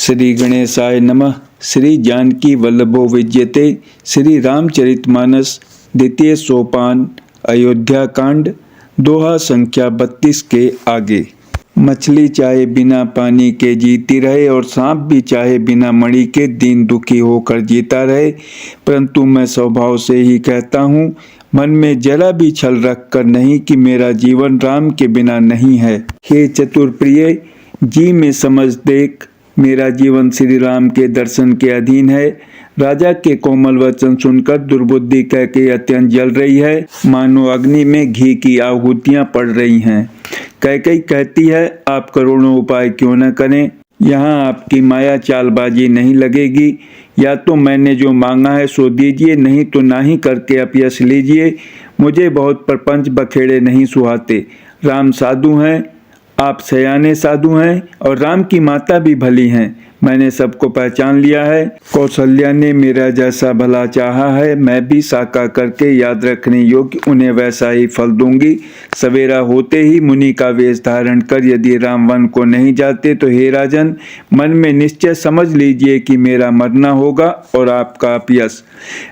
श्री गणेशाय नमः। श्री जानकी वल्लभो विजयते। श्री रामचरितमानस द्वितीय सोपान अयोध्या कांड दोहा संख्या 32 के आगे। मछली चाहे बिना पानी के जीती रहे और सांप भी चाहे बिना मणि के दीन दुखी होकर जीता रहे, परंतु मैं स्वभाव से ही कहता हूँ, मन में जरा भी छल रख कर नहीं कि मेरा जीवन राम के बिना नहीं है। हे चतुर प्रिय, जी में समझ देख, मेरा जीवन श्री राम के दर्शन के अधीन है। राजा के कोमल वचन सुनकर दुर्बुद्धि कह के अत्यंत जल रही है, मानो अग्नि में घी की आहुतियां पड़ रही हैं। कैकेयी कहती है, आप करोड़ों उपाय क्यों न करें, यहाँ आपकी माया चालबाजी नहीं लगेगी। या तो मैंने जो मांगा है सो दीजिए, नहीं तो ना ही करके अपयश लीजिए। मुझे बहुत प्रपंच बखेड़े नहीं सुहाते। राम साधु हैं, आप सयाने साधु हैं और राम की माता भी भली हैं। मैंने सबको पहचान लिया है। कौशल्या ने मेरा जैसा भला चाहा है, मैं भी साका करके याद रखने योग्य उन्हें वैसा ही फल दूंगी। सवेरा होते ही मुनि का वेश धारण कर यदि राम वन को नहीं जाते तो हे राजन, मन में निश्चय समझ लीजिए कि मेरा मरना होगा और आपका अपयश।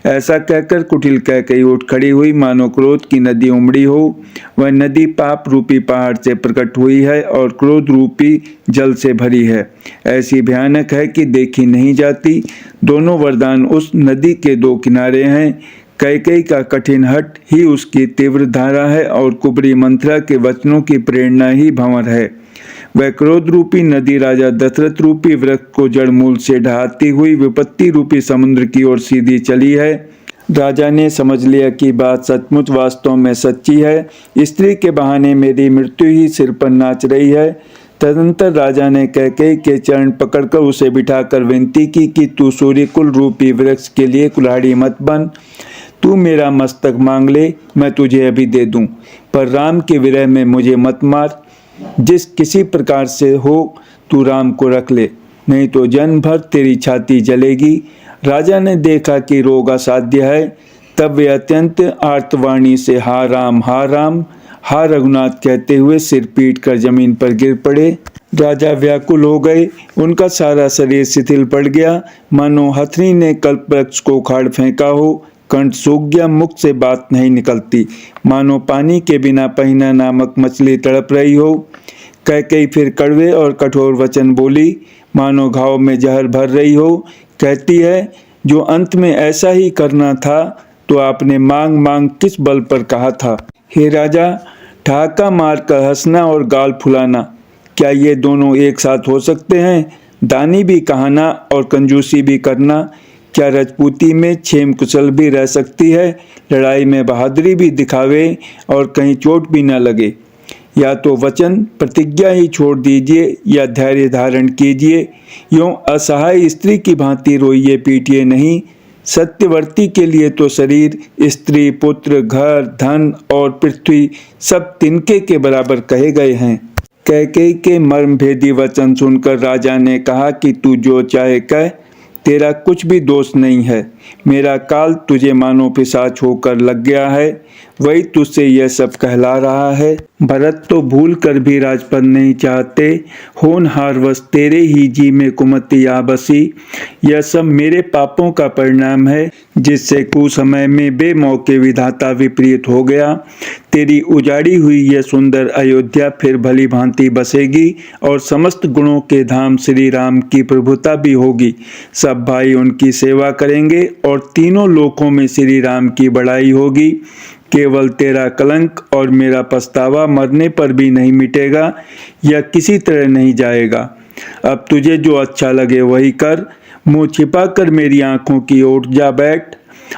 ऐसा कहकर कुटिल कैकेयी उठ खड़ी हुई, मानो क्रोध की नदी उमड़ी हो। वह नदी पाप रूपी पहाड़ से प्रकट हुई है और क्रोध रूपी जल से भरी है। ऐसी भयानक है कि देखी नहीं जाती। दोनों वरदान उस नदी के दो किनारे हैं। कैकेयी का कठिन हठ ही उसकी तीव्र धारा है और कुबरी मंत्रा के वचनों की प्रेरणा ही भंवर है। वह क्रोध रूपी नदी राजा दशरथ रूपी वृक्ष को जड़ मूल से ढहाती हुई विपत्ति रूपी समुद्र की ओर सीधी चली है। राजा ने समझ लिया कि बात सचमुच वास्तव में सच्ची है। स्त्री के बहाने मेरी मृत्यु ही सिर पर नाच रही है। तदंतर राजा ने कैकेयी के चरण पकड़कर उसे बिठाकर विनती की कि तू सूर्यकुल रूपी वृक्ष के लिए कुल्हाड़ी मत बन। तू मेरा मस्तक मांग ले, मैं तुझे अभी दे दूं, पर राम के विरह में मुझे मत मार। जिस किसी प्रकार से हो तू राम को रख ले, नहीं तो जन्म भर तेरी छाती जलेगी। राजा ने देखा कि रोग असाध्य है। तब वे अत्यंत आर्तवाणी से हा राम हा रघुनाथ कहते हुए सिर पीट कर जमीन पर गिर पड़े। राजा व्याकुल हो गए। उनका सारा शरीर शिथिल पड़ गया, मानो हथनी ने कल्पवृक्ष को उखाड़ फेंका हो। कंठ सूख गया, मुख से बात नहीं निकलती, मानो पानी के बिना पहिना नामक मछली तड़प रही हो। कैकेयी फिर कड़वे और कठोर वचन बोली, मानो घाव में जहर भर रही हो। कहती है, जो अंत में ऐसा ही करना था तो आपने मांग मांग किस बल पर कहा था। हे राजा, ठहाका मारकर हंसना और गाल फुलाना, क्या ये दोनों एक साथ हो सकते हैं? दानी भी कहना और कंजूसी भी करना, क्या राजपूती में क्षेम कुशल भी रह सकती है? लड़ाई में बहादुरी भी दिखावे और कहीं चोट भी न लगे। या तो वचन प्रतिज्ञा ही छोड़ दीजिए या धैर्य धारण कीजिए। यूं असहाय स्त्री की भांति रोइए पीटिए नहीं। सत्यवर्ती के लिए तो शरीर, स्त्री, पुत्र, घर, धन और पृथ्वी सब तिनके के बराबर कहे गए हैं। कैकेयी के मर्म भेदी वचन सुनकर राजा ने कहा कि तू जो चाहे कह, तेरा कुछ भी दोष नहीं है। मेरा काल तुझे मानो पिशाच होकर लग गया है, वही तुझसे यह सब कहला रहा है। भरत तो भूल कर भी राजपद नहीं चाहते, होनहार वश तेरे ही जी में कुमति आ बसी। यह सब मेरे पापों का परिणाम है, जिससे कुसमय में बेमौके विधाता विपरीत हो गया। तेरी उजाड़ी हुई यह सुंदर अयोध्या फिर भली भांति बसेगी और समस्त गुणों के धाम श्री राम की प्रभुता भी होगी। सब भाई उनकी सेवा करेंगे और तीनों लोकों में श्री राम की बड़ाई होगी। केवल तेरा कलंक और मेरा पछतावा मरने पर भी नहीं मिटेगा या किसी तरह नहीं जाएगा। अब तुझे जो अच्छा लगे वही कर। मुंह छिपा कर मेरी आंखों की ओर जा बैठ,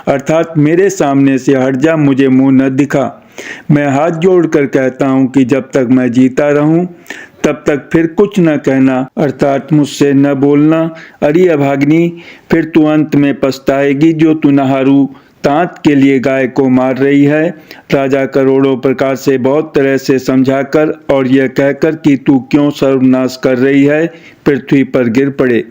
अर्थात मेरे सामने से हट जा, मुझे मुंह न दिखा। मैं हाथ जोड़कर कहता हूँ कि जब तक मैं जीता रहूं तब तक फिर कुछ न कहना, अर्थात मुझसे न बोलना। अरे अभागिनी, फिर तू अंत में पछताएगी जो तू नहारू तांत के लिए गाय को मार रही है। राजा करोड़ों प्रकार से बहुत तरह से समझाकर और यह कहकर कि तू क्यों सर्वनाश कर रही है, पृथ्वी पर गिर पड़े,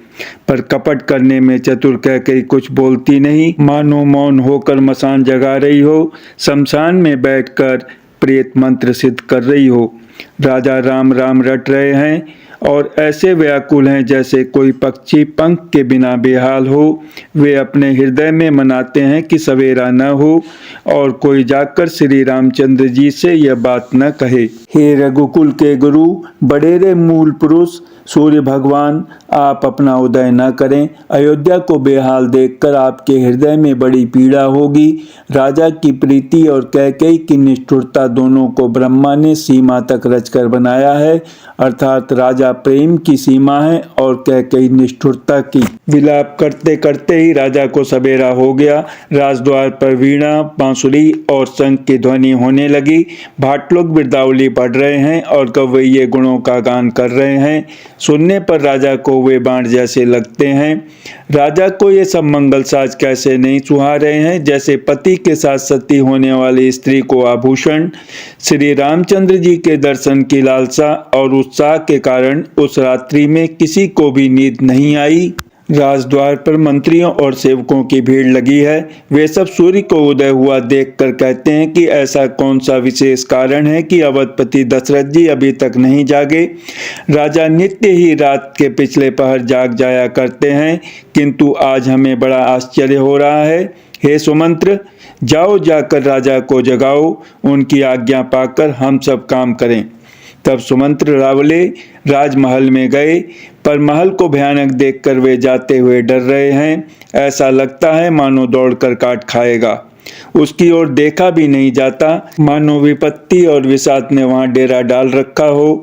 पर कपट करने में चतुर कैकेयी कुछ बोलती नहीं, मानो मौन होकर मसान जगा रही हो, शमशान में बैठकर प्रेत मंत्र सिद्ध कर रही हो। राजा राम राम रट रहे हैं और ऐसे व्याकुल हैं जैसे कोई पक्षी पंख के बिना बेहाल हो। वे अपने हृदय में मनाते हैं कि सवेरा न हो और कोई जाकर श्री रामचंद्र जी से यह बात न कहे। हे रघुकुल के गुरु, बड़ेरे मूल पुरुष सूर्य भगवान, आप अपना उदय न करें। अयोध्या को बेहाल देखकर आपके हृदय में बड़ी पीड़ा होगी। राजा की प्रीति और कैकेयी की निष्ठुरता दोनों को ब्रह्मा ने सीमा तक रचकर बनाया है, अर्थात राजा प्रेम की सीमा है और कैकेयी निष्ठुरता की। विलाप करते करते ही राजा को सवेरा हो गया। राजद्वार पर वीणा, बांसुरी और शंख की ध्वनि होने लगी। भाट लोग बिरदावली पढ़ रहे हैं और कव्वैये गुणों का गान कर रहे हैं। सुनने पर राजा को वे बाण जैसे लगते हैं। राजा को ये सब मंगल साज कैसे नहीं सुहा रहे हैं, जैसे पति के साथ सती होने वाली स्त्री को आभूषण। श्री रामचंद्र जी के दर्शन की लालसा और उत्साह के कारण उस रात्रि में किसी को भी नींद नहीं आई। राजद्वार पर मंत्रियों और सेवकों की भीड़ लगी है। वे सब सूर्य को उदय हुआ देखकर कहते हैं कि ऐसा कौन सा विशेष कारण है कि अवधपति दशरथ जी अभी तक नहीं जागे। राजा नित्य ही रात के पिछले पहर जाग जाया करते हैं, किंतु आज हमें बड़ा आश्चर्य हो रहा है। हे सुमंत्र, जाओ जाकर राजा को जगाओ, उनकी आज्ञा पाकर हम सब काम करें। तब सुमंत्र रावले राजमहल में गए, पर महल को भयानक देखकर वे जाते हुए डर रहे हैं। ऐसा लगता है मानो दौड़कर काट खाएगा। उसकी ओर देखा भी नहीं जाता, मानो विपत्ति और विषाद ने वहां डेरा डाल रखा हो।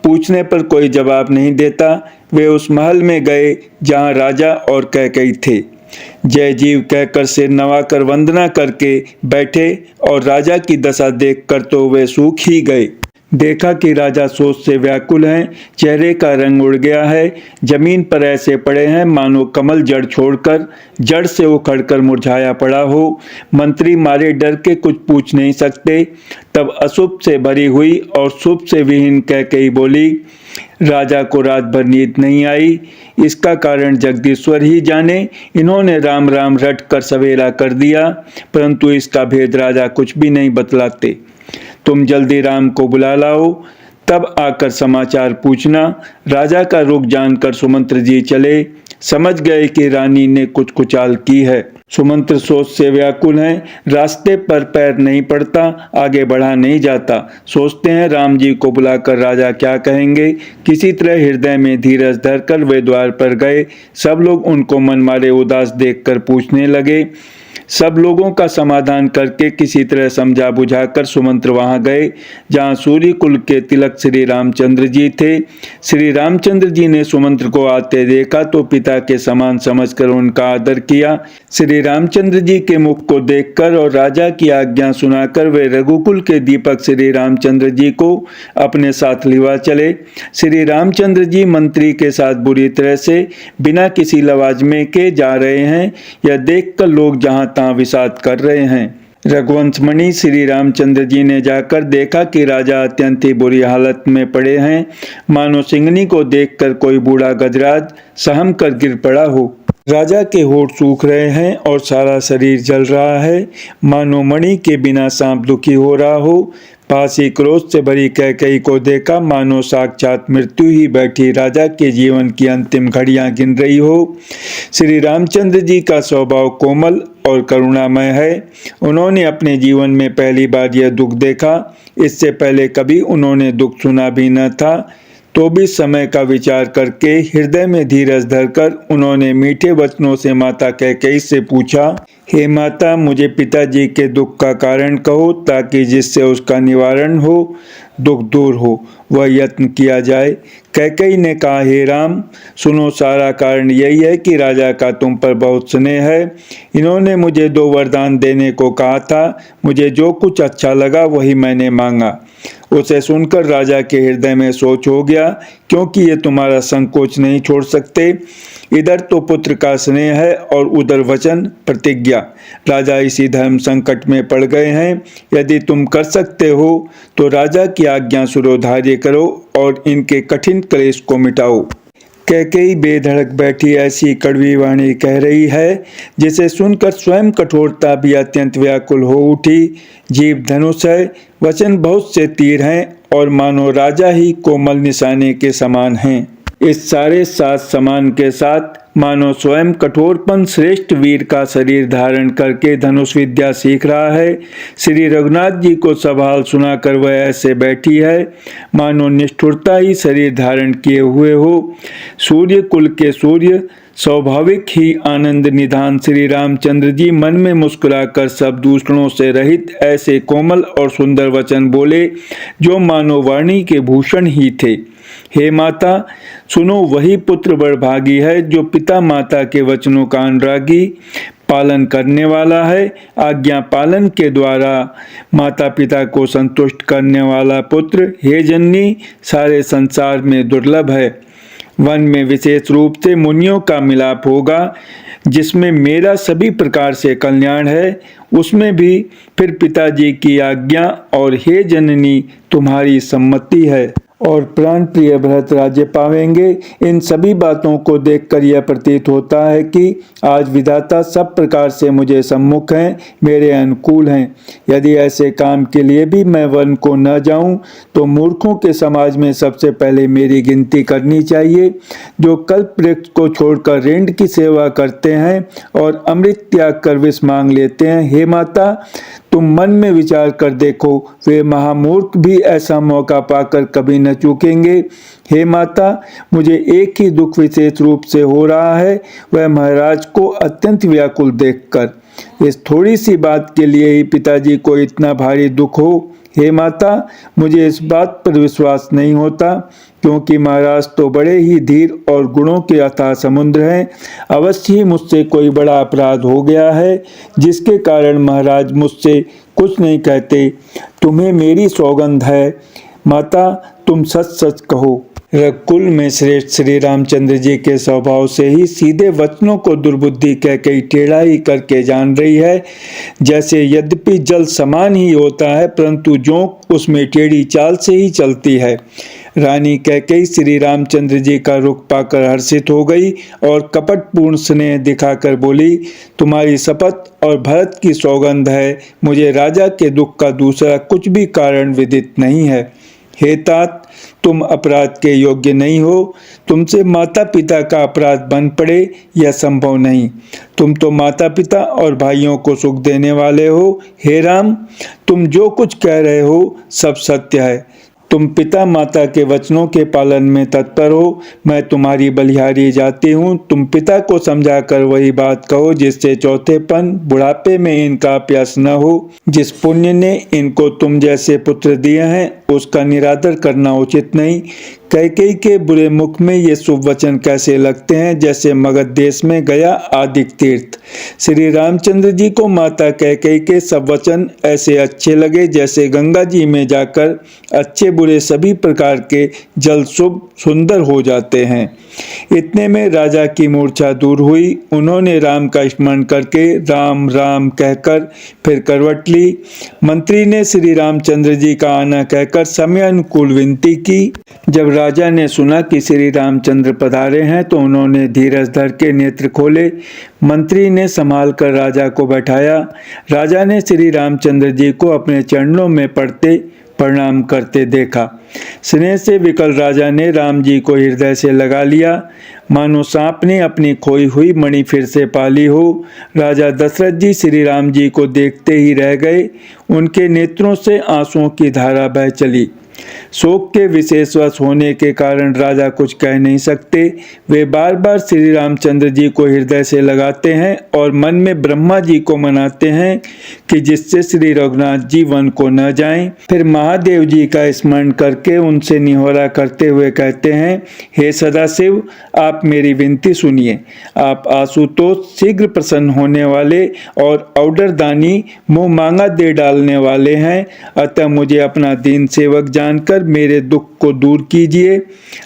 पूछने पर कोई जवाब नहीं देता। वे उस महल में गए जहां राजा और कैकेयी थे। जय जीव कहकर सिर नवाकर वंदना करके बैठे और राजा की दशा देखकर तो वे सूख ही गए। देखा कि राजा सोच से व्याकुल हैं, चेहरे का रंग उड़ गया है, जमीन पर ऐसे पड़े हैं मानो कमल जड़ छोड़कर जड़ से उखड़कर मुरझाया पड़ा हो। मंत्री मारे डर के कुछ पूछ नहीं सकते। तब अशुभ से भरी हुई और शुभ से विहीन कैकेयी बोली, राजा को रात भर नींद नहीं आई। इसका कारण जगदीश्वर ही जाने। इन्होंने राम राम रट कर सवेरा कर दिया, परंतु इसका भेद राजा कुछ भी नहीं बतलाते। तुम जल्दी राम को बुला लाओ, तब आकर समाचार पूछना। राजा का रुख जानकर सुमंत्र जी चले, समझ गए कि रानी ने कुछ कुचाल की है। सुमंत्र सोच से व्याकुल हैं, रास्ते पर पैर नहीं पड़ता, आगे बढ़ा नहीं जाता। सोचते हैं राम जी को बुलाकर राजा क्या कहेंगे। किसी तरह हृदय में धीरज धरकर वे द्वार पर गए। सब लोग उनको मन मारे उदास देखकर पूछने लगे। सब लोगों का समाधान करके किसी तरह समझा बुझाकर सुमंत्र वहां गए जहां सूर्य कुल के तिलक श्री रामचंद्र जी थे। श्री रामचंद्र जी ने सुमंत्र को आते देखा तो पिता के समान समझकर उनका आदर किया। श्री रामचंद्र जी के मुख को देखकर और राजा की आज्ञा सुनाकर वे रघुकुल के दीपक श्री रामचंद्र जी को अपने साथ लिवा चले। श्री रामचंद्र जी मंत्री के साथ बुरी तरह से बिना किसी लवाजमे के जा रहे हैं, यह देखकर लोग जहां तहां विषाद कर रहे हैं। रघुवंशमणि श्री रामचंद्र जी ने जाकर देखा कि राजा अत्यंत ही बुरी हालत में पड़े हैं, मानो सिंगनी को देखकर कोई बूढ़ा गजराज सहम कर गिर पड़ा हो। राजा के होठ सूख रहे हैं और सारा शरीर जल रहा है, मानो मणि के बिना सांप दुखी हो रहा हो। पास ही क्रोध से भरी कैकेयी को देखा, मानो साक्षात मृत्यु ही बैठी राजा के जीवन की अंतिम घड़ियां गिन रही हो। श्री रामचंद्र जी का स्वभाव कोमल और करुणामय है। उन्होंने अपने जीवन में पहली बार यह दुख देखा। इससे पहले कभी उन्होंने दुख सुना भी न था। तो भी समय का विचार करके हृदय में धीरज धरकर उन्होंने मीठे वचनों से माता कैकेयी से पूछा, हे माता, मुझे पिताजी के दुख का कारण कहो, ताकि जिससे उसका निवारण हो, दुख दूर हो, वह यत्न किया जाए। कैकेयी ने कहा, हे राम, सुनो, सारा कारण यही है कि राजा का तुम पर बहुत स्नेह है। इन्होंने मुझे 2 वरदान देने को कहा था। मुझे जो कुछ अच्छा लगा वही मैंने मांगा। उसे सुनकर राजा के हृदय में सोच हो गया, क्योंकि ये तुम्हारा संकोच नहीं छोड़ सकते। इधर तो पुत्र का स्नेह है और उधर वचन प्रतिज्ञा। राजा इसी धर्म संकट में पड़ गए हैं। यदि तुम कर सकते हो तो राजा की आज्ञा सुरोधार्य करो और इनके कठिन क्लेश को मिटाओ। कैकेयी बेधड़क बैठी ऐसी कड़वी वाणी कह रही है जिसे सुनकर स्वयं कठोरता भी अत्यंत व्याकुल हो उठी। जीभ धनुष है, वचन बहुत से तीर हैं और मानो राजा ही कोमल निशाने के समान हैं। इस सारे सात समान के साथ मानो स्वयं कठोरपन श्रेष्ठ वीर का शरीर धारण करके धनुष विद्या सीख रहा है। श्री रघुनाथ जी को सब हाल सुनाकर वह ऐसे बैठी है मानो निष्ठुरता ही शरीर धारण किए हुए हो। सूर्य कुल के सूर्य स्वाभाविक ही आनंद निधान श्री रामचंद्र जी मन में मुस्कुराकर सब दूसरों से रहित ऐसे कोमल और सुंदर वचन बोले जो मानो वाणी के भूषण ही थे। हे माता, सुनो, वही पुत्र बड़भागी है जो पिता माता के वचनों का अनुरागी पालन करने वाला है। आज्ञा पालन के द्वारा माता पिता को संतुष्ट करने वाला पुत्र हे जननी सारे संसार में दुर्लभ है। वन में विशेष रूप से मुनियों का मिलाप होगा जिसमें मेरा सभी प्रकार से कल्याण है, उसमें भी फिर पिताजी की आज्ञा और हे जननी तुम्हारी सम्मति है और प्राण प्रिय भरत राज्य पावेंगे। इन सभी बातों को देखकर यह प्रतीत होता है कि आज विधाता सब प्रकार से मुझे सम्मुख हैं, मेरे अनुकूल हैं। यदि ऐसे काम के लिए भी मैं वन को न जाऊं तो मूर्खों के समाज में सबसे पहले मेरी गिनती करनी चाहिए, जो कल्प वृक्ष को छोड़कर रेंड की सेवा करते हैं और अमृत त्याग कर विष मांग लेते हैं। हे माता, तुम मन में विचार कर देखो, वे महामूर्ख भी ऐसा मौका पाकर कभी न चूकेंगे। हे माता, मुझे एक ही दुख विशेष रूप से हो रहा है, वह महाराज को अत्यंत व्याकुल देखकर। इस थोड़ी सी बात के लिए ही पिताजी को इतना भारी दुख हो। हे माता, मुझे इस बात पर विश्वास नहीं होता, क्योंकि महाराज तो बड़े ही धीर और गुणों के अथाह समुद्र हैं। अवश्य ही मुझसे कोई बड़ा अपराध हो गया है जिसके कारण महाराज मुझसे कुछ नहीं कहते। तुम्हें मेरी सौगंध है माता, तुम सच सच कहो। रघुकुल में श्रेष्ठ श्री रामचंद्र जी के स्वभाव से ही सीधे वचनों को दुर्बुद्धि कह कई टेढ़ा ही करके जान रही है। जैसे यद्यपि जल समान ही होता है परंतु जोंक उसमें टेढ़ी चाल से ही चलती है। रानी कैकेयी श्री रामचंद्र जी का रुख पाकर हर्षित हो गई और कपटपूर्ण स्नेह दिखाकर बोली, तुम्हारी शपथ और भरत की सौगंध है, मुझे राजा के दुख का दूसरा कुछ भी कारण विदित नहीं है। हे तात, तुम अपराध के योग्य नहीं हो, तुमसे माता पिता का अपराध बन पड़े यह संभव नहीं। तुम तो माता पिता और भाइयों को सुख देने वाले हो। हे राम, तुम जो कुछ कह रहे हो सब सत्य है। तुम पिता माता के वचनों के पालन में तत्पर हो। मैं तुम्हारी बलिहारी जाती हूँ। तुम पिता को समझाकर वही बात कहो जिससे चौथेपन बुढ़ापे में इनका अभ्यास न हो। जिस पुण्य ने इनको तुम जैसे पुत्र दिए हैं उसका निरादर करना उचित नहीं। कैकेयी के बुरे मुख में ये शुभ वचन कैसे लगते हैं जैसे मगध देश में गया आदिक तीर्थ। श्री रामचंद्र जी को माता कैकेयी के सब वचन ऐसे अच्छे लगे जैसे गंगा जी में जाकर अच्छे बुरे सभी प्रकार के जल शुभ सुंदर हो जाते हैं। इतने में राजा की मूर्छा दूर हुई। उन्होंने राम का स्मरण करके राम राम कहकर फिर करवट ली। मंत्री ने श्री रामचंद्र जी का आना कहकर समय अनुकूल विनती की। जब राजा ने सुना कि श्री रामचंद्र पधारे हैं तो उन्होंने धीरज धर के नेत्र खोले। मंत्री ने संभाल कर राजा को बैठाया। राजा ने श्री रामचंद्र जी को अपने चरणों में पड़ते प्रणाम करते देखा। स्नेह से विकल राजा ने राम जी को हृदय से लगा लिया, मानो सांप ने अपनी खोई हुई मणि फिर से पाली हो। राजा दशरथ जी श्री राम जी को देखते ही रह गए। उनके नेत्रों से आंसुओं की धारा बह चली। शोक के विशेषवश होने के कारण राजा कुछ कह नहीं सकते। वे बार बार श्री रामचंद्र जी को हृदय से लगाते हैं और मन में ब्रह्मा जी को मनाते हैं कि जिससे श्री रघुनाथ जी वन को न जाएं। फिर महादेव जी का स्मरण करके उनसे निहोरा करते हुए कहते हैं, हे सदाशिव, आप मेरी विनती सुनिए। आप आशुतोष शीघ्र प्रसन्न होने वाले और औडरदानी मुँह मांगा दे डालने वाले हैं, अतः मुझे अपना दीन सेवक जानकर मेरे दुख को दूर कीजिए।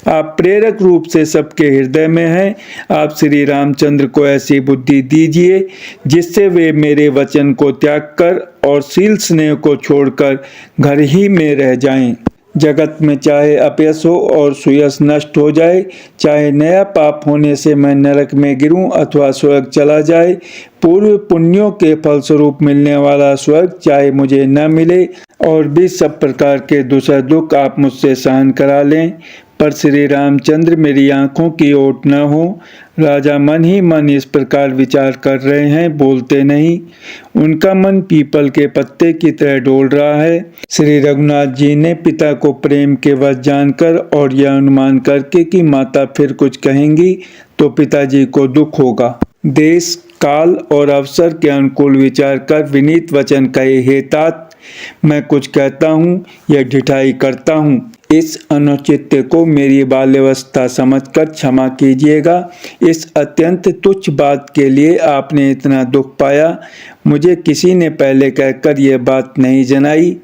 आप प्रेरक रूप से सबके हृदय में हैं। आप श्री रामचंद्र को ऐसी बुद्धि दीजिए जिससे वे मेरे वचन को त्याग कर और शील स्नेह को छोड़कर घर ही में रह जाएं। जगत में चाहे अपयश हो और सुयश नष्ट हो जाए, चाहे नया पाप होने से मैं नरक में गिरूं अथवा स्वर्ग चला जाए, पूर्व पुण्यों के फलस्वरूप मिलने वाला स्वर्ग चाहे मुझे न मिले और भी सब प्रकार के दूसरा दुख आप मुझसे सहन करा लें, पर श्री रामचंद्र मेरी आंखों की ओट न हो। राजा मन ही मन इस प्रकार विचार कर रहे हैं, बोलते नहीं। उनका मन पीपल के पत्ते की तरह डोल रहा है। श्री रघुनाथ जी ने पिता को प्रेम के वश जानकर और यह अनुमान करके कि माता फिर कुछ कहेंगी तो पिताजी को दुख होगा, देश काल और अवसर के अनुकूल विचार कर विनीत वचन कहे, हे तात, मैं कुछ कहता हूँ या ढिठाई करता हूँ, इस अनुचित्य को मेरी बाल्यावस्था समझकर क्षमा कीजिएगा। इस अत्यंत तुच्छ बात के लिए आपने इतना दुख पाया, मुझे किसी ने पहले कहकर यह बात नहीं जनाई।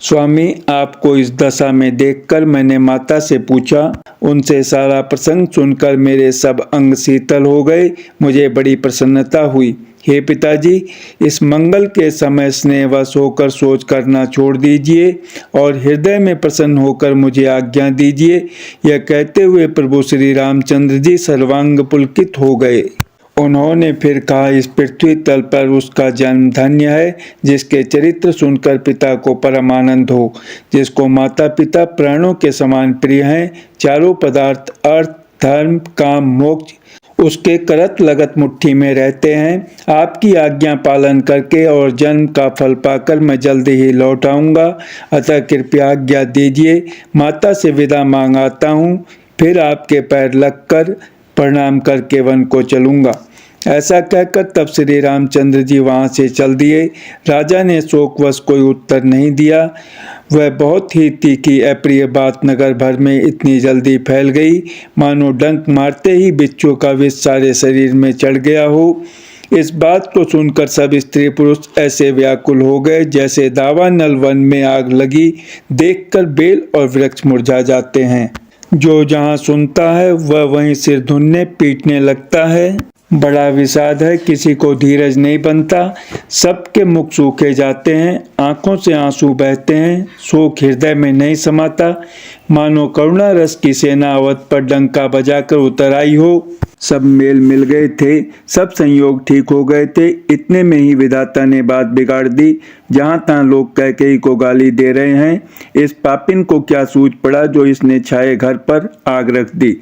स्वामी, आपको इस दशा में देखकर मैंने माता से पूछा। उनसे सारा प्रसंग सुनकर मेरे सब अंग शीतल हो गए, मुझे बड़ी प्रसन्नता हुई। हे पिताजी, इस मंगल के समय स्नेहवश होकर सोच करना छोड़ दीजिए और हृदय में प्रसन्न होकर मुझे आज्ञा दीजिए। यह कहते हुए प्रभु श्री रामचंद्र जी सर्वांग पुलकित हो गए। उन्होंने फिर कहा, इस पृथ्वी तल पर उसका जन्म धन्य है जिसके चरित्र सुनकर पिता को परम आनंद हो, जिसको माता पिता प्राणों के समान प्रिय हैं। चारों पदार्थ अर्थ, धर्म, काम, मोक्ष उसके करत लगत मुट्ठी में रहते हैं। आपकी आज्ञा पालन करके और जन्म का फल पाकर मैं जल्दी ही लौट आऊँगा, अतः कृपया आज्ञा दीजिए। माता से विदा मांग आता हूँ, फिर आपके पैर लगकर प्रणाम करके वन को चलूँगा। ऐसा कहकर तब श्री रामचंद्र जी वहाँ से चल दिए। राजा ने शोकवश कोई उत्तर नहीं दिया। वह बहुत ही तीखी अप्रिय बात नगर भर में इतनी जल्दी फैल गई, मानो डंक मारते ही बिच्छू का विष सारे शरीर में चढ़ गया हो। इस बात को सुनकर सब स्त्री पुरुष ऐसे व्याकुल हो गए जैसे दावानल वन में आग लगी देखकर बेल और वृक्ष मुरझा जाते हैं। जो जहाँ सुनता है वह वहीं सिर धुनने पीटने लगता है। बड़ा विषाद है, किसी को धीरज नहीं बनता, सबके मुख सूखे जाते हैं, आंखों से आंसू बहते हैं, शोक हृदय में नहीं समाता, मानो करुणा रस की सेना अवध पर डंका बजाकर उतर आई हो। सब मेल मिल गए थे, सब संयोग ठीक हो गए थे। इतने में ही विधाता ने बात बिगाड़ दी। जहाँ तहाँ लोग कैकेयी को गाली दे रहे हैं। इस पापिन को क्या सूझ पड़ा जो इसने छाये घर पर आग रख दी।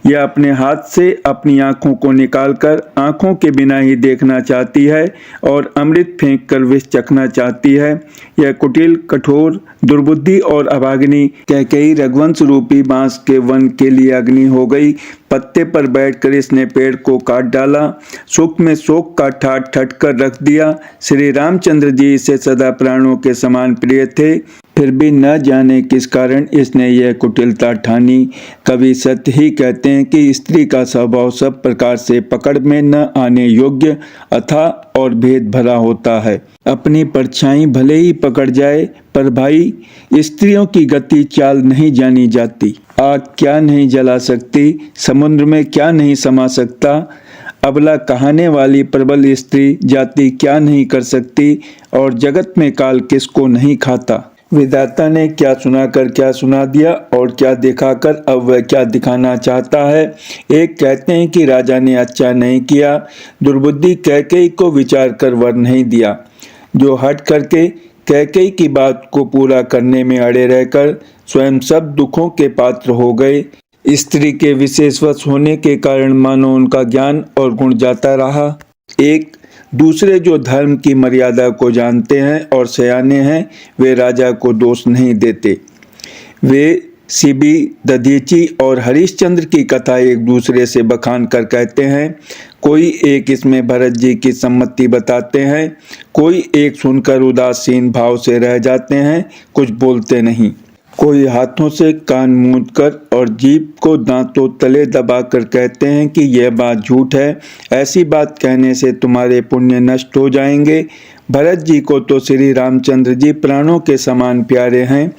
यह अपने हाथ से अपनी आंखों को निकालकर आंखों के बिना ही देखना चाहती है और अमृत फेंक कर विष चखना चाहती है। यह कुटिल, कठोर, दुर्बुद्धि और अभागिनी कैकेयी रघुवंश रूपी बांस के वन के लिए अग्नि हो गई। पत्ते पर बैठकर इसने पेड़ को काट डाला, सुख में शोक का ठाट ठट कर रख दिया। श्री रामचंद्र जी इसे सदा प्राणों के समान प्रिय थे, फिर भी न जाने किस कारण इसने यह कुटिलता ठानी। कवि सत्य ही कहते हैं कि स्त्री का स्वभाव सब प्रकार से पकड़ में न आने योग्य अथाह और भेद भरा होता है। अपनी परछाई भले ही पकड़ जाए, पर भाई स्त्रियों की गति चाल नहीं जानी जाती। आग क्या नहीं जला सकती, समुद्र में क्या नहीं समा सकता, अबला कहाने वाली प्रबल स्त्री जाति क्या नहीं कर सकती, और जगत में काल किसको नहीं खाता। विधाता ने क्या सुनाकर क्या सुना दिया और क्या दिखाकर अब वह क्या दिखाना चाहता है। एक कहते हैं कि राजा ने अच्छा नहीं किया, दुर्बुद्धि कैकेयी को विचार कर वर नहीं दिया। जो हट करके कैकेयी की बात को पूरा करने में अड़े रहकर स्वयं सब दुखों के पात्र हो गए। स्त्री के विशेषवश होने के कारण मानो उनका ज्ञान और गुण जाता रहा। एक दूसरे जो धर्म की मर्यादा को जानते हैं और सयाने हैं, वे राजा को दोष नहीं देते। वे सीबी, दधीची और हरिश्चंद्र की कथा एक दूसरे से बखान कर कहते हैं। कोई एक इसमें भरत जी की सम्मति बताते हैं, कोई एक सुनकर उदासीन भाव से रह जाते हैं, कुछ बोलते नहीं। कोई हाथों से कान मूंदकर और जीभ को दांतों तले दबाकर कहते हैं कि यह बात झूठ है, ऐसी बात कहने से तुम्हारे पुण्य नष्ट हो जाएंगे। भरत जी को तो श्री रामचंद्र जी प्राणों के समान प्यारे हैं।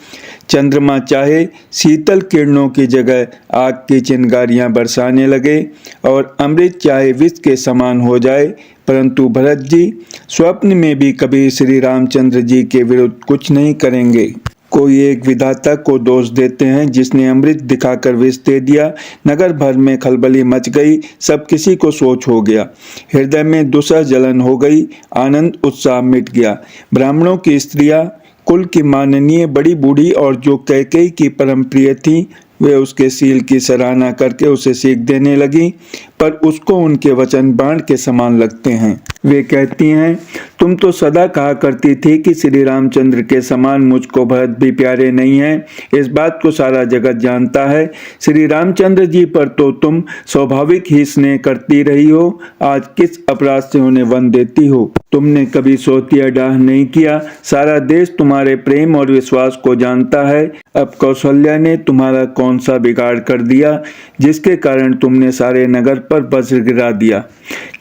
चंद्रमा चाहे शीतल किरणों की जगह आग की चिंगारियां बरसाने लगे और अमृत चाहे विष के समान हो जाए, परंतु भरत जी स्वप्न में भी कभी श्री रामचंद्र जी के विरुद्ध कुछ नहीं करेंगे। कोई एक विधाता को दोष देते हैं जिसने अमृत दिखाकर विष दे दिया। नगर भर में खलबली मच गई, सब किसी को सोच हो गया। हृदय में दुसह जलन हो गई, आनंद उत्साह मिट गया। ब्राह्मणों की स्त्रियां कुल की माननीय बड़ी बूढ़ी और जो कैकेयी की परम प्रिय थी, वे उसके शील की सराहना करके उसे सीख देने लगी, पर उसको उनके वचन बाण के समान लगते हैं। वे कहती हैं, तुम तो सदा कहा करती थी कि श्री रामचंद्र के समान मुझको भरत भी प्यारे नहीं हैं। इस बात को सारा जगत जानता है। श्री रामचंद्र जी पर तो तुम स्वाभाविक ही स्नेह करती रही हो, आज किस अपराध से उन्हें वन देती हो? तुमने कभी सोतिया डाह नहीं किया। सारा देश तुम्हारे प्रेम और विश्वास को जानता है। अब कौशल्या ने तुम्हारा कौन सा बिगाड़ कर दिया जिसके कारण तुमने सारे नगर पर वज्र गिरा दिया?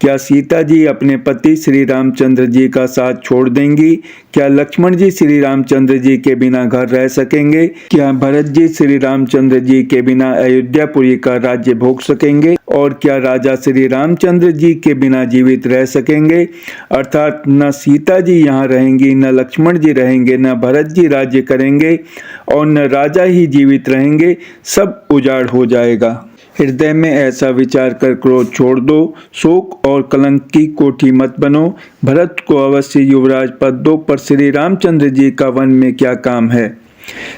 क्या सीता जी अपने पति श्री रामचंद्र जी का साथ छोड़ देंगी? क्या लक्ष्मण जी श्री रामचंद्र जी के बिना घर रह सकेंगे? क्या भरत जी श्री रामचंद्र जी के बिना अयोध्यापुरी का राज्य भोग सकेंगे? और क्या राजा श्री रामचंद्र जी के बिना जीवित रह सकेंगे? अर्थात न सीता जी यहाँ रहेंगी, न लक्ष्मण जी रहेंगे, न भरत जी राज्य करेंगे और न राजा ही जीवित रहेंगे, सब उजाड़ हो जाएगा। हृदय में ऐसा विचार कर क्रोध छोड़ दो, शोक और कलंक की कोठी मत बनो। भरत को अवश्य युवराज पद दो, पर श्री रामचंद्र जी का वन में क्या काम है?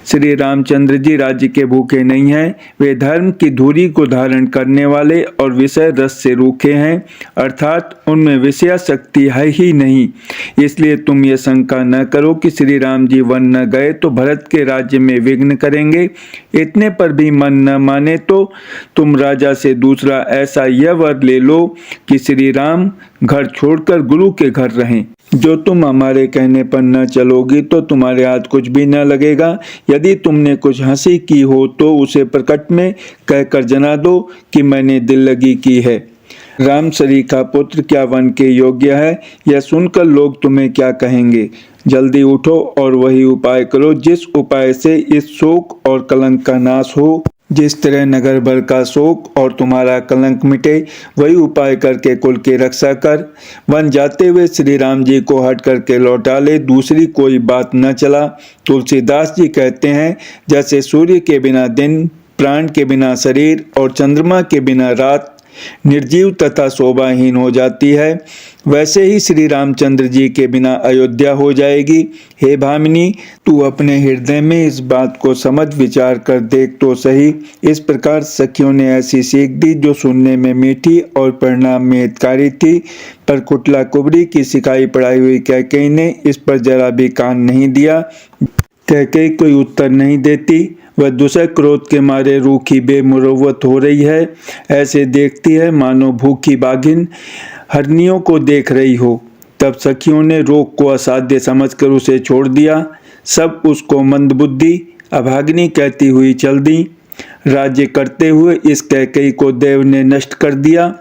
श्री रामचंद्र जी राज्य के भूखे नहीं हैं, वे धर्म की धुरी को धारण करने वाले और विषय रस से रूखे हैं, अर्थात उनमें विषय शक्ति है ही नहीं। इसलिए तुम ये शंका न करो कि श्री राम जी वन न गए तो भरत के राज्य में विघ्न करेंगे। इतने पर भी मन न माने तो तुम राजा से दूसरा ऐसा यह वर ले लो कि श्री राम घर छोड़कर गुरु के घर रहें। जो तुम हमारे कहने पर न चलोगी तो तुम्हारे हाथ कुछ भी न लगेगा। यदि तुमने कुछ हंसी की हो तो उसे प्रकट में कहकर जना दो कि मैंने दिल लगी की है। राम सरीखा पुत्र क्या वन के योग्य है? यह सुनकर लोग तुम्हें क्या कहेंगे? जल्दी उठो और वही उपाय करो जिस उपाय से इस शोक और कलंक का नाश हो। जिस तरह नगर भर का शोक और तुम्हारा कलंक मिटे, वही उपाय करके कुल की रक्षा कर। वन जाते हुए श्री राम जी को हट करके लौटा ले, दूसरी कोई बात न चला। तुलसीदास जी कहते हैं, जैसे सूर्य के बिना दिन, प्राण के बिना शरीर और चंद्रमा के बिना रात निर्जीव तथा शोभाहीन हो जाती है, वैसे ही श्री रामचंद्र जी के बिना अयोध्या हो जाएगी। हे भामिनी, तू अपने हृदय में इस बात को समझ विचार कर देख तो सही। इस प्रकार सखियों ने ऐसी सीख दी जो सुनने में मीठी और परिणाम में हितकारी थी, पर कुटला कुबरी की सिखाई पढ़ाई हुई कैकेयी ने इस पर जरा भी कान नहीं दिया। कैकेयी कोई उत्तर नहीं देती, वह दूसरे क्रोध के मारे रूखी बेमुरव्वत हो रही है। ऐसे देखती है मानो भूखी बाघिन हरनियों को देख रही हो। तब सखियों ने रोग को असाध्य समझकर उसे छोड़ दिया। सब उसको मंदबुद्धि अभागिनी कहती हुई चल दी। राज्य करते हुए इस कैकेयी को देव ने नष्ट कर दिया।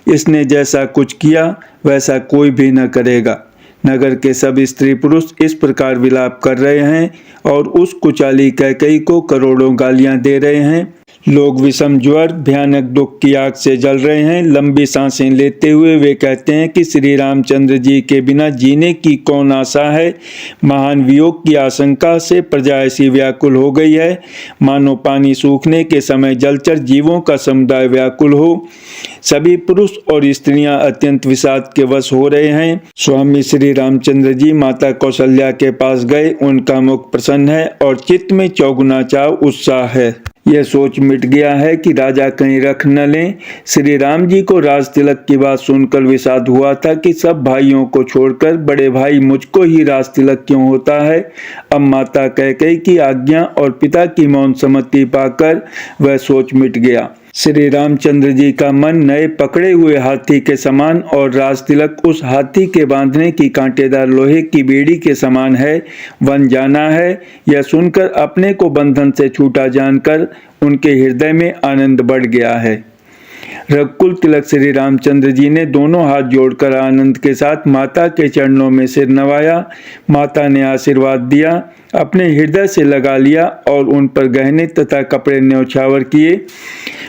इसने जैसा कुछ किया वैसा कोई भी न करेगा। नगर के सब स्त्री पुरुष इस प्रकार विलाप कर रहे हैं और उस कुचाली कैकेयी को करोड़ों गालियां दे रहे हैं। लोग विषम ज्वर भयानक दुख की आग से जल रहे हैं। लंबी सांसें लेते हुए वे कहते हैं कि श्री रामचंद्र जी के बिना जीने की कौन आशा है। महान वियोग की आशंका से प्रजा ऐसी व्याकुल हो गई है मानो पानी सूखने के समय जलचर जीवों का समुदाय व्याकुल हो। सभी पुरुष और स्त्रियां अत्यंत विषाद के वश हो रहे हैं। स्वामी श्री रामचंद्र जी माता कौशल्या के पास गए। उनका मुख प्रसन्न है और चित्त में चौगुना चाव उत्साह है। यह सोच मिट गया है कि राजा कहीं रख न लें। श्री राम जी को राज तिलक की बात सुनकर विषाद हुआ था कि सब भाइयों को छोड़कर बड़े भाई मुझको ही राज तिलक क्यों होता है। अब माता कैकेयी की आज्ञा और पिता की मौन सम्मति पाकर वह सोच मिट गया। श्री रामचंद्र जी का मन नए पकड़े हुए हाथी के समान और राज तिलक उस हाथी के बांधने की कांटेदार लोहे की बेड़ी के समान है। वन जाना है, यह सुनकर अपने को बंधन से छूटा जानकर उनके हृदय में आनंद बढ़ गया है। रघुकुल तिलक श्री रामचंद्र जी ने दोनों हाथ जोड़कर आनंद के साथ माता के चरणों में सिर नवाया। माता ने आशीर्वाद दिया, अपने हृदय से लगा लिया और उन पर गहने तथा कपड़े न्यौछावर किए।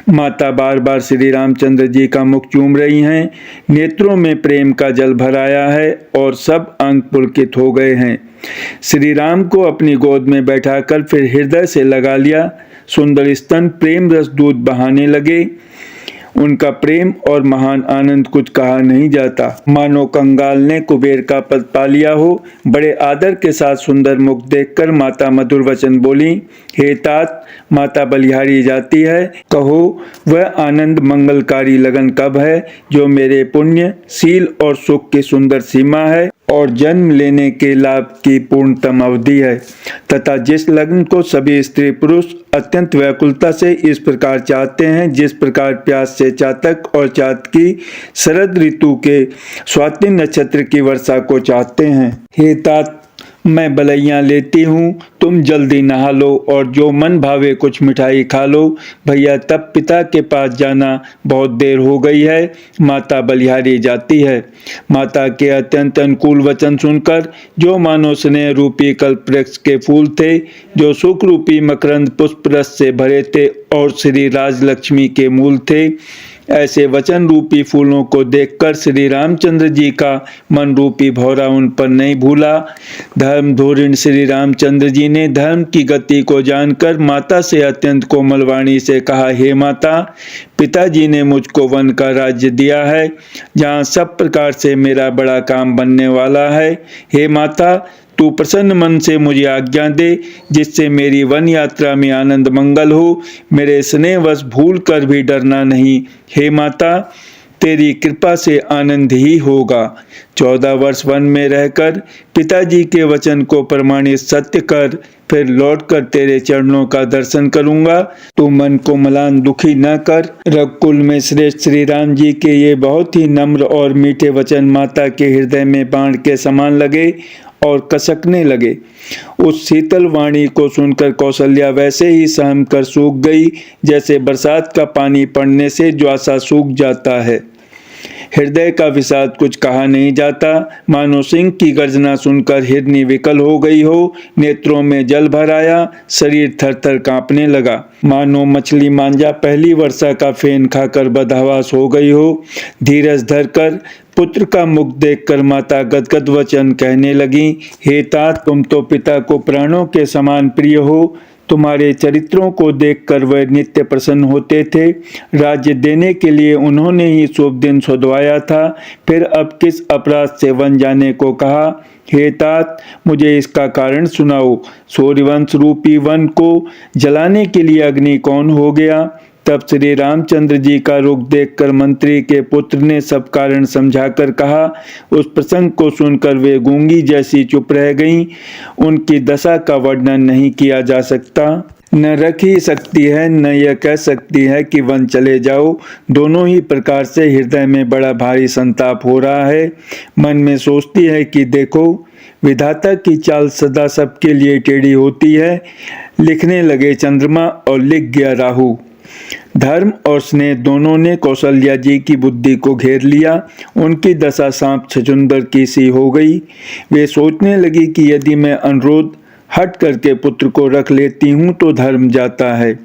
माता बार बार श्री रामचंद्र जी का मुख चूम रही हैं। नेत्रों में प्रेम का जल भराया है और सब अंग पुलकित हो गए हैं। श्री राम को अपनी गोद में बैठाकर फिर हृदय से लगा लिया। सुंदर स्तन प्रेम रस दूध बहाने लगे। उनका प्रेम और महान आनंद कुछ कहा नहीं जाता। मानो कंगाल ने कुबेर का पद पा लिया हो। बड़े आदर के साथ सुंदर मुख देखकर माता मधुर वचन बोली, हे तात, माता बलिहारी जाती है, कहो वह आनंद मंगलकारी लगन कब है जो मेरे पुण्य, शील और सुख की सुंदर सीमा है और जन्म लेने के लाभ की पूर्णतम अवधि है, तथा जिस लगन को सभी स्त्री पुरुष अत्यंत व्याकुलता से इस प्रकार चाहते हैं जिस प्रकार प्यास से चातक और चातकी शरद ऋतु के स्वाति नक्षत्र की वर्षा को चाहते हैं। हे तात, मैं बलैया लेती हूँ, तुम जल्दी नहा लो और जो मन भावे कुछ मिठाई खा लो। भैया तब पिता के पास जाना, बहुत देर हो गई है। माता बलिहारी जाती है। माता के अत्यंत अनुकूल वचन सुनकर जो मानो स्नेह रूपी कल्प वृक्ष के फूल थे, जो सुख रूपी मकरंद पुष्प रस से भरे थे और श्री राजलक्ष्मी के मूल थे, ऐसे वचन रूपी फूलों को देखकर श्री रामचंद्र जी का मन रूपी भौरा उन पर नहीं भूला। धर्म धोरण श्री रामचंद्र जी ने धर्म की गति को जानकर माता से अत्यंत कोमल वाणी से कहा, हे माता, पिताजी ने मुझको वन का राज्य दिया है जहाँ सब प्रकार से मेरा बड़ा काम बनने वाला है। हे माता, तू प्रसन्न मन से मुझे आज्ञा दे जिससे मेरी वन यात्रा में आनंद मंगल हो। मेरे स्नेहवश भूल कर भी डरना नहीं। हे माता, तेरी कृपा से आनंद ही होगा। 14 वर्ष वन में रहकर पिताजी के वचन को प्रमाणित सत्य कर फिर लौटकर तेरे चरणों का दर्शन करूंगा। तू मन को मलान दुखी न कर। रघुकुल में श्रेष्ठ श्री राम जी के ये बहुत ही नम्र और मीठे वचन माता के हृदय में बाण के समान लगे और कसकने लगे। उस शीतल वाणी को सुनकर कौशल्या वैसे ही सहम कर सूख गई जैसे बरसात का पानी पड़ने से ज्वासा सूख जाता है। हृदय का विषाद कुछ कहा नहीं जाता। मानो सिंह की गर्जना सुनकर हिरनी विकल हो गई हो। नेत्रों में जल भर आया, शरीर थर थर कांपने लगा। मानो मछली मांझा पहली वर्षा का फेन खाकर बदहवास हो गई हो। धीरज धरकर पुत्र का मुख देखकर माता गदगद वचन कहने लगी, हे तात, तुम तो पिता को प्राणों के समान प्रिय हो। तुम्हारे चरित्रों को देखकर वह नित्य प्रसन्न होते थे। राज्य देने के लिए उन्होंने ही शुभ दिन सुधवाया था, फिर अब किस अपराध से वन जाने को कहा। हे तात, मुझे इसका कारण सुनाओ। सूर्यवंश रूपी वन को जलाने के लिए अग्नि कौन हो गया? तब श्री रामचंद्र जी का रुख देखकर मंत्री के पुत्र ने सब कारण समझाकर कहा। उस प्रसंग को सुनकर वे गूंगी जैसी चुप रह गईं। उनकी दशा का वर्णन नहीं किया जा सकता। न रख ही सकती है न यह कह सकती है कि वन चले जाओ। दोनों ही प्रकार से हृदय में बड़ा भारी संताप हो रहा है। मन में सोचती है कि देखो, विधाता की चाल सदा सबके लिए टेढ़ी होती है। लिखने लगे चंद्रमा और लिख गया राहु। धर्म और स्नेह दोनों ने कौशल्या जी की बुद्धि को घेर लिया। उनकी दशा सांप छछुंदर की सी हो गई। वे सोचने लगी कि यदि मैं अनुरोध हट करके पुत्र को रख लेती हूँ तो धर्म जाता है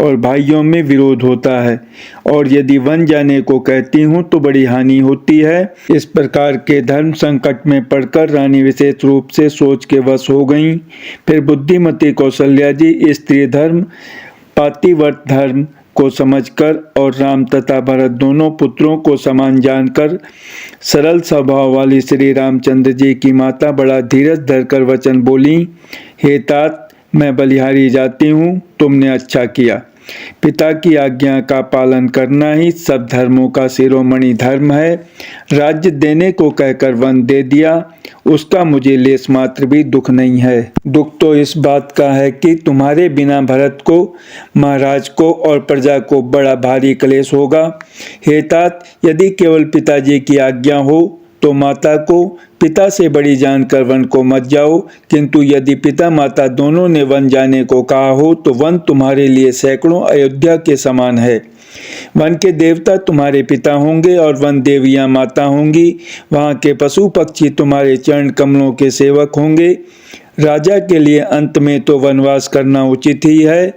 और भाइयों में विरोध होता है, और यदि वन जाने को कहती हूँ तो बड़ी हानि होती है। इस प्रकार के धर्म संकट में पड़कर रानी विशेष रूप से सोच के वश हो गईं। फिर बुद्धिमती कौशल्या जी स्त्री धर्म, पातिव्रत धर्म को समझकर और राम तथा भरत दोनों पुत्रों को समान जानकर सरल स्वभाव वाली श्री रामचंद्र जी की माता बड़ा धीरज धरकर वचन बोली, हे तात, मैं बलिहारी जाती हूँ, तुमने अच्छा किया। पिता की आज्ञा का पालन करना ही सब धर्मों का शिरोमणि धर्म है। राज्य देने को कहकर वन दे दिया, उसका मुझे लेस मात्र भी दुख नहीं है। दुख तो इस बात का है कि तुम्हारे बिना भरत को, महाराज को और प्रजा को बड़ा भारी क्लेश होगा। हे तात, यदि केवल पिताजी की आज्ञा हो तो माता को पिता से बड़ी जानकर वन को मत जाओ, किंतु यदि पिता माता दोनों ने वन जाने को कहा हो तो वन तुम्हारे लिए सैकड़ों अयोध्या के समान है। वन के देवता तुम्हारे पिता होंगे और वन देवियां माता होंगी। वहाँ के पशु पक्षी तुम्हारे चरण कमलों के सेवक होंगे। राजा के लिए अंत में तो वनवास करना उचित ही है।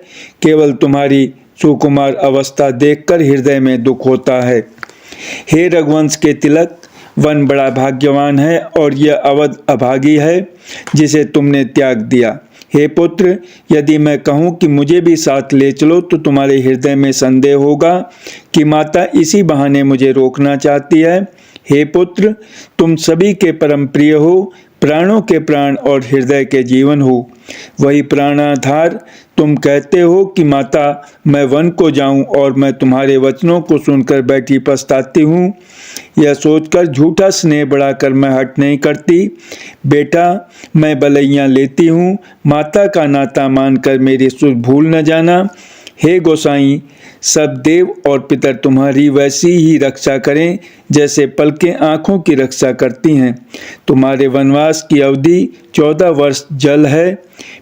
केवल तुम्हारी सुकुमार अवस्था देखकर हृदय में दुख होता है। हे रघुवंश के तिलक, वन बड़ा भाग्यवान है और यह अवध अभागी है जिसे तुमने त्याग दिया। हे पुत्र, यदि मैं कहूँ कि मुझे भी साथ ले चलो तो तुम्हारे हृदय में संदेह होगा कि माता इसी बहाने मुझे रोकना चाहती है। हे पुत्र, तुम सभी के परम प्रिय हो, प्राणों के प्राण और हृदय के जीवन हो। वही प्राणाधार तुम कहते हो कि माता मैं वन को जाऊं और मैं तुम्हारे वचनों को सुनकर बैठी पछताती हूँ। यह सोचकर झूठा स्नेह बढ़ाकर मैं हट नहीं करती। बेटा, मैं बलैया लेती हूँ, माता का नाता मानकर मेरी सुध भूल न जाना। हे गोसाई, सब देव और पितर तुम्हारी वैसी ही रक्षा करें जैसे पलकें आँखों की रक्षा करती हैं। तुम्हारे वनवास की अवधि 14 वर्ष जल है।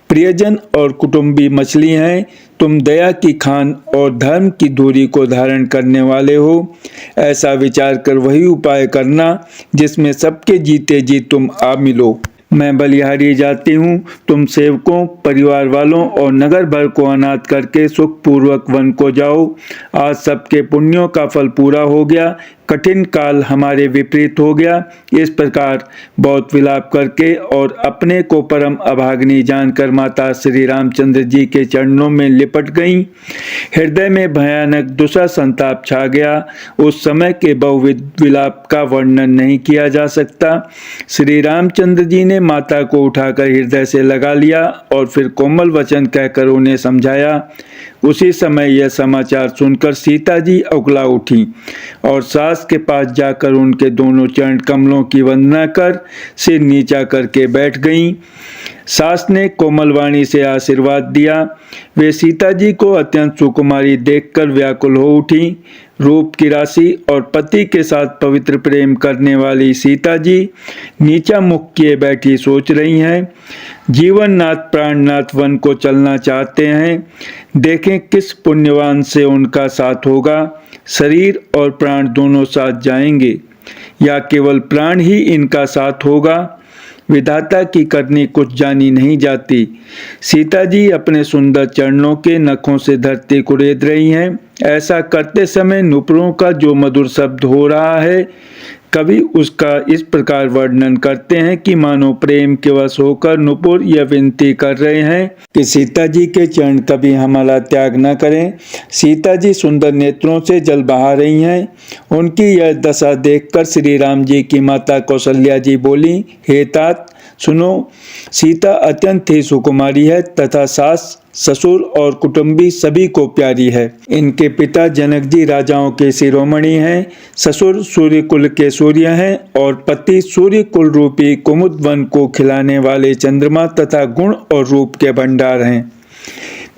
प्रियजन और कुटुंबी मछली हैं। तुम दया की खान और धर्म की दूरी को धारण करने वाले हो। ऐसा विचार कर वही उपाय करना जिसमें सबके जीते जी तुम आ मिलो। मैं बलिहारी जाती हूँ। तुम सेवकों, परिवार वालों और नगर भर को अनाथ करके सुखपूर्वक वन को जाओ। आज सबके पुण्यों का फल पूरा हो गया। कठिन काल हमारे विपरीत हो गया। इस प्रकार बहुत विलाप करके और अपने को परम अभाग्नी जानकर माता श्री रामचंद्र जी के चरणों में लिपट गईं। हृदय में भयानक दुसा संताप छा गया। उस समय के बहुविध विलाप का वर्णन नहीं किया जा सकता। श्री रामचंद्र जी ने माता को उठाकर हृदय से लगा लिया और फिर कोमल वचन कहकर उन्हें समझाया। उसी समय यह समाचार सुनकर सीता जी उकला उठी और सास के पास जाकर उनके दोनों चरण कमलों की वंदना कर सिर नीचा करके बैठ गईं। सास ने कोमल वाणी से आशीर्वाद दिया। वे सीता जी को अत्यंत सुकुमारी देखकर व्याकुल हो उठी। रूप की राशि और पति के साथ पवित्र प्रेम करने वाली सीता जी नीचा मुख किए बैठी सोच रही हैं। जीवननाथ प्राणनाथ वन को चलना चाहते हैं। देखें किस पुण्यवान से उनका साथ होगा। शरीर और प्राण दोनों साथ जाएंगे या केवल प्राण ही इनका साथ होगा। विधाता की करनी कुछ जानी नहीं जाती। सीता जी अपने सुंदर चरणों के नखों से धरती कुरेद रही हैं। ऐसा करते समय नुपुरों का जो मधुर शब्द हो रहा है, कवि उसका इस प्रकार वर्णन करते हैं कि मानो प्रेम के वश होकर नुपुर यह विनती कर रहे हैं कि सीता जी के चरण कभी हमारा त्याग न करें। सीता जी सुंदर नेत्रों से जल बहा रही हैं। उनकी यह दशा देखकर श्री राम जी की माता कौशल्या जी बोली, हे तात सुनो, सीता अत्यंत ही सुकुमारी है तथा सास ससुर और कुटुंबी सभी को प्यारी है। इनके पिता जनक जी राजाओं के शिरोमणि हैं। ससुर सूर्य कुल के सूर्य हैं और पति सूर्य कुल रूपी कुमुद वन को खिलाने वाले चंद्रमा तथा गुण और रूप के भंडार हैं।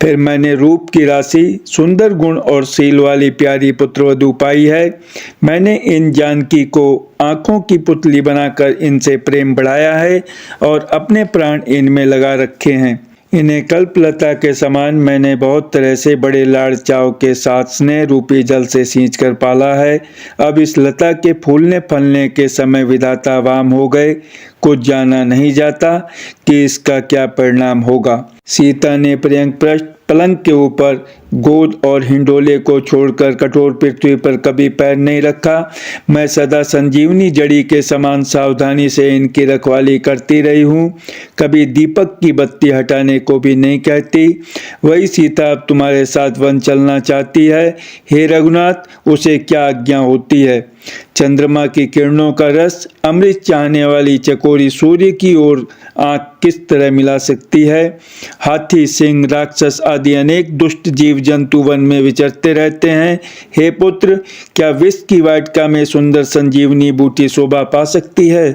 फिर मैंने रूप की राशि, सुंदर गुण और शील वाली प्यारी पुत्रवधू पाई है। मैंने इन जानकी को आंखों की पुतली बनाकर इनसे प्रेम बढ़ाया है और अपने प्राण इनमें लगा रखे हैं। इन्हें कल्पलता के समान मैंने बहुत तरह से बड़े लाड़ चाव के साथ स्नेह रूपी जल से सींच कर पाला है। अब इस लता के फूलने फलने के समय विधाता वाम हो गए। कुछ जाना नहीं जाता कि इसका क्या परिणाम होगा। सीता ने पर्यंक पृष्ठ पलंग के ऊपर गोद और हिंडोले को छोड़कर कठोर पृथ्वी पर कभी पैर नहीं रखा। मैं सदा संजीवनी जड़ी के समान सावधानी से इनकी रखवाली करती रही हूँ। कभी दीपक की बत्ती हटाने को भी नहीं कहती। वही सीता अब तुम्हारे साथ वन चलना चाहती है। हे रघुनाथ, उसे क्या आज्ञा होती है। चंद्रमा की किरणों का रस अमृत चाहने वाली चकोरी सूर्य की ओर आंख किस तरह मिला सकती है। हाथी, सिंह, राक्षस आदि अनेक दुष्ट जीव जंतु वन में विचरते रहते हैं। हे पुत्र, क्या विष की वाटिका में सुंदर संजीवनी बूटी शोभा पा सकती है।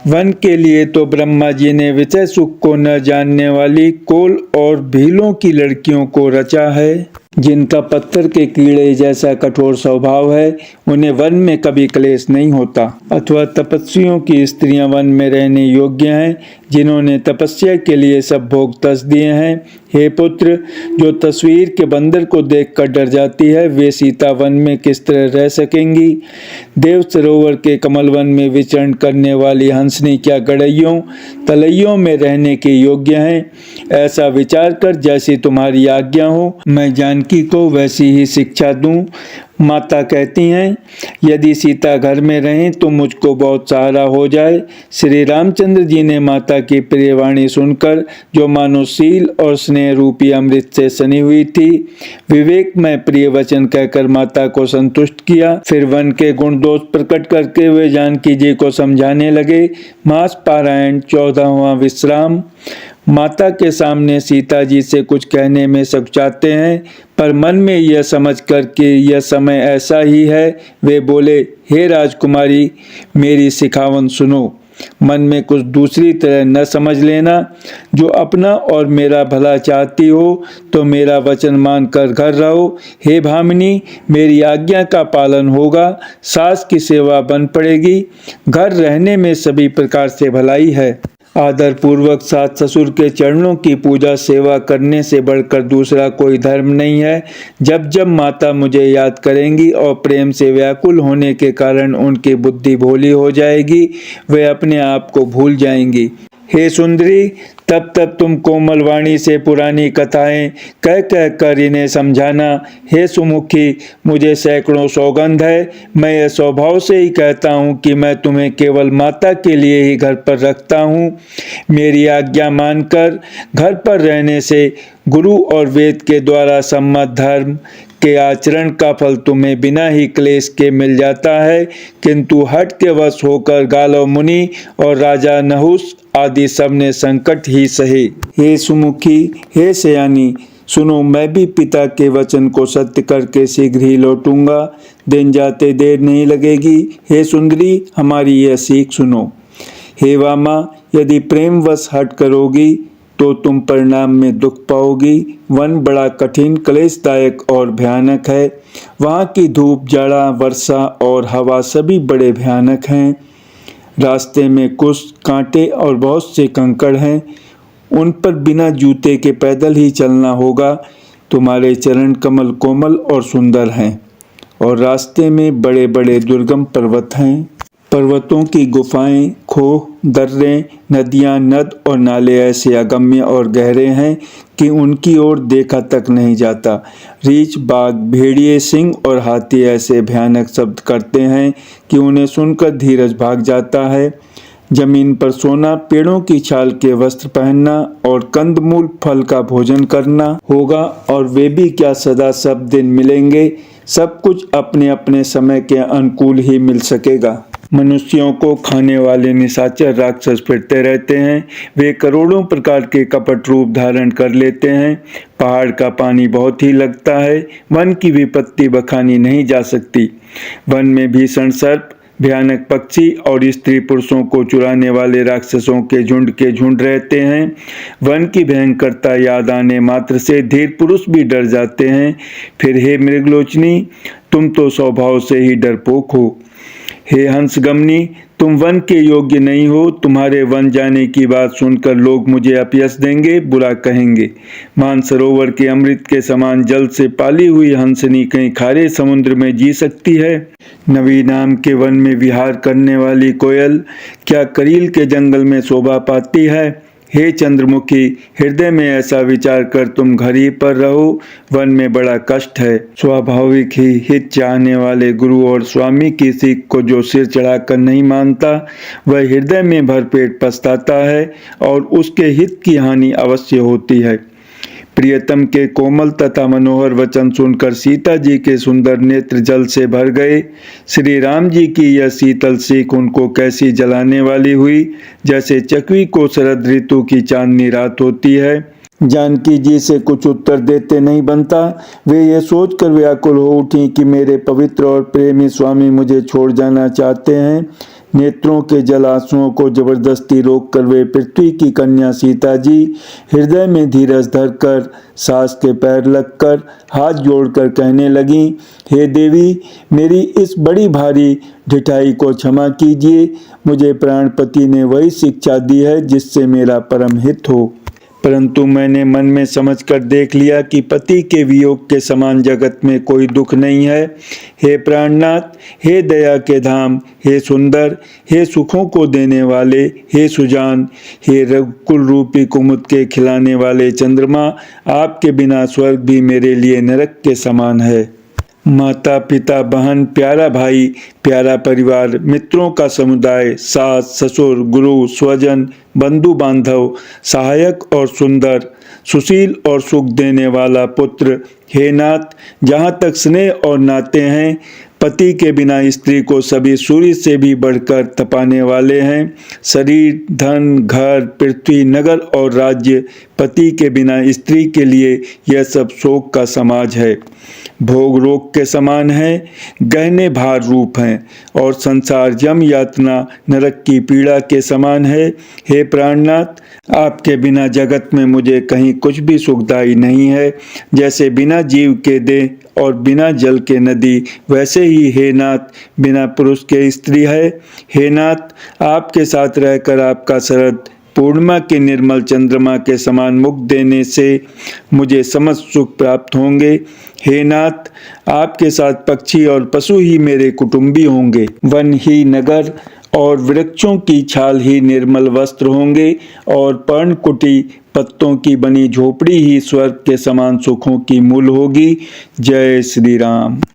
वन के लिए तो ब्रह्मा जी ने विषय सुख को न जानने वाली कोल और भीलों की लड़कियों को रचा है, जिनका पत्थर के कीड़े जैसा कठोर स्वभाव है। उन्हें वन में कभी क्लेश नहीं होता। अथवा तपस्वियों की स्त्रियां वन में रहने योग्य हैं, जिन्होंने तपस्या के लिए सब भोग तस दिए हैं। हे पुत्र, जो तस्वीर के बंदर को देखकर डर जाती है, वे सीता वन में किस तरह रह सकेंगी। देव सरोवर के कमल वन में विचरण करने वाली हंसनी क्या गड़ैयों तलैयों में रहने के योग्य हैं। ऐसा विचार कर जैसी तुम्हारी आज्ञा हो, मैं जानकी को वैसी ही शिक्षा दूं। माता कहती हैं, यदि सीता घर में रहें तो मुझको बहुत सहारा हो जाए। श्री रामचंद्र जी ने माता की प्रिय वाणी सुनकर, जो मानो शील और स्नेह रूपी अमृत से सनी हुई थी, विवेकमय प्रिय वचन कहकर माता को संतुष्ट किया। फिर वन के गुण दोष प्रकट करके वे जानकी जी को समझाने लगे। मास पारायण 14वां विश्राम। माता के सामने सीता जी से कुछ कहने में सकुचाते हैं, पर मन में यह समझ कर कि यह समय ऐसा ही है, वे बोले, हे राजकुमारी, मेरी सिखावन सुनो। मन में कुछ दूसरी तरह न समझ लेना। जो अपना और मेरा भला चाहती हो तो मेरा वचन मानकर घर रहो। हे भामिनी, मेरी आज्ञा का पालन होगा। सास की सेवा बन पड़ेगी। घर रहने में सभी प्रकार से भलाई है। आदर पूर्वक सास ससुर के चरणों की पूजा सेवा करने से बढ़कर दूसरा कोई धर्म नहीं है। जब जब माता मुझे याद करेंगी और प्रेम से व्याकुल होने के कारण उनकी बुद्धि भोली हो जाएगी, वे अपने आप को भूल जाएंगी। हे सुंदरी, तब तब तुम कोमल वाणी से पुरानी कथाएं कह कह कर इन्हें समझाना। हे सुमुखी, मुझे सैकड़ों सौगंध है। मैं यह स्वभाव से ही कहता हूँ कि मैं तुम्हें केवल माता के लिए ही घर पर रखता हूँ। मेरी आज्ञा मानकर घर पर रहने से गुरु और वेद के द्वारा सम्मत धर्म के आचरण का फल तुम्हें बिना ही क्लेश के मिल जाता है, किंतु हट के वश होकर गालव मुनि और राजा नहुस आदि सब ने संकट ही सहे। हे सुमुखी, हे सयानी, सुनो, मैं भी पिता के वचन को सत्य करके शीघ्र ही लौटूंगा। दिन जाते देर नहीं लगेगी। हे सुंदरी, हमारी यह सीख सुनो। हे वामा, यदि प्रेमवश हट करोगी तो तुम परिणाम में दुख पाओगी। वन बड़ा कठिन, क्लेशदायक और भयानक है। वहाँ की धूप, जाड़ा, वर्षा और हवा सभी बड़े भयानक हैं। रास्ते में कुछ कांटे और बहुत से कंकड़ हैं। उन पर बिना जूते के पैदल ही चलना होगा। तुम्हारे चरण कमल कोमल और सुंदर हैं, और रास्ते में बड़े बड़े दुर्गम पर्वत हैं। पर्वतों की गुफाएं, खोह, दर्रे, नदियां, नद और नाले ऐसे अगम्य और गहरे हैं कि उनकी ओर देखा तक नहीं जाता। रीछ, बाघ, भेड़िए, सिंह और हाथी ऐसे भयानक शब्द करते हैं कि उन्हें सुनकर धीरज भाग जाता है। जमीन पर सोना, पेड़ों की छाल के वस्त्र पहनना और कंदमूल फल का भोजन करना होगा, और वे भी क्या सदा सब दिन मिलेंगे। सब कुछ अपने अपने समय के अनुकूल ही मिल सकेगा। मनुष्यों को खाने वाले निशाचर राक्षस फिरते रहते हैं। वे करोड़ों प्रकार के कपट रूप धारण कर लेते हैं। पहाड़ का पानी बहुत ही लगता है। वन की विपत्ति बखानी नहीं जा सकती। वन में भीषण सर्प, भयानक पक्षी और स्त्री पुरुषों को चुराने वाले राक्षसों के झुंड रहते हैं। वन की भयंकरता याद आने मात्र से धीर पुरुष भी डर जाते हैं। फिर हे मृगलोचनी, तुम तो स्वभाव से ही डरपोक हो। हे हंसगमनी, तुम वन के योग्य नहीं हो। तुम्हारे वन जाने की बात सुनकर लोग मुझे अपयश देंगे, बुरा कहेंगे। मानसरोवर के अमृत के समान जल से पाली हुई हंसनी कहीं खारे समुद्र में जी सकती है? नवी नाम के वन में विहार करने वाली कोयल क्या करील के जंगल में शोभा पाती है? हे चंद्रमुखी, हृदय में ऐसा विचार कर तुम घर ही पर रहो। वन में बड़ा कष्ट है। स्वाभाविक ही हित चाहने वाले गुरु और स्वामी की सीख को जो सिर चढ़ाकर नहीं मानता, वह हृदय में भरपेट पछताता है और उसके हित की हानि अवश्य होती है। प्रियतम के कोमल तथा मनोहर वचन सुनकर सीता जी के सुंदर नेत्र जल से भर गए। श्री राम जी की यह शीतल सीख उनको कैसी जलाने वाली हुई, जैसे चकवी को शरद ऋतु की चांदनी रात होती है। जानकी जी से कुछ उत्तर देते नहीं बनता। वे ये सोचकर व्याकुल हो उठी कि मेरे पवित्र और प्रेमी स्वामी मुझे छोड़ जाना चाहते हैं। नेत्रों के जल आंसुओं को जबरदस्ती रोककर वे पृथ्वी की कन्या सीता जी हृदय में धीरज धरकर सास के पैर लगकर हाथ जोड़कर कहने लगी, हे देवी, मेरी इस बड़ी भारी ढिठाई को क्षमा कीजिए। मुझे प्राणपति ने वही शिक्षा दी है जिससे मेरा परम हित हो, परंतु मैंने मन में समझकर देख लिया कि पति के वियोग के समान जगत में कोई दुख नहीं है। हे प्राणनाथ, हे दया के धाम, हे सुंदर, हे सुखों को देने वाले, हे सुजान, हे रघुकुल रूपी कुमुद के खिलाने वाले चंद्रमा, आपके बिना स्वर्ग भी मेरे लिए नरक के समान है। माता पिता बहन प्यारा भाई प्यारा परिवार, मित्रों का समुदाय, सास ससुर गुरु स्वजन बंधु बांधव, सहायक और सुंदर, सुशील और सुख देने वाला पुत्र, हे नाथ, जहाँ तक स्नेह और नाते हैं, पति के बिना स्त्री को सभी सूर्य से भी बढ़कर तपाने वाले हैं। शरीर धन घर पृथ्वी नगर और राज्य, पति के बिना स्त्री के लिए यह सब शोक का समाज है, भोग रोग के समान है, गहने भार रूप हैं और संसार यम यातना नरक की पीड़ा के समान है। हे प्राणनाथ, आपके बिना जगत में मुझे कहीं कुछ भी सुखदायी नहीं है। जैसे बिना जीव के देह और बिना जल के नदी, वैसे ही हे नाथ बिना पुरुष के स्त्री है। हे नाथ, आपके साथ रहकर आपका शरद पूर्णिमा के निर्मल चंद्रमा के समान मुख देने से मुझे समस्त सुख प्राप्त होंगे। हे नाथ, आपके साथ पक्षी और पशु ही मेरे कुटुंबी होंगे, वन ही नगर और वृक्षों की छाल ही निर्मल वस्त्र होंगे और पर्णकुटी पत्तों की बनी झोपड़ी ही स्वर्ग के समान सुखों की मूल होगी। जय श्री राम।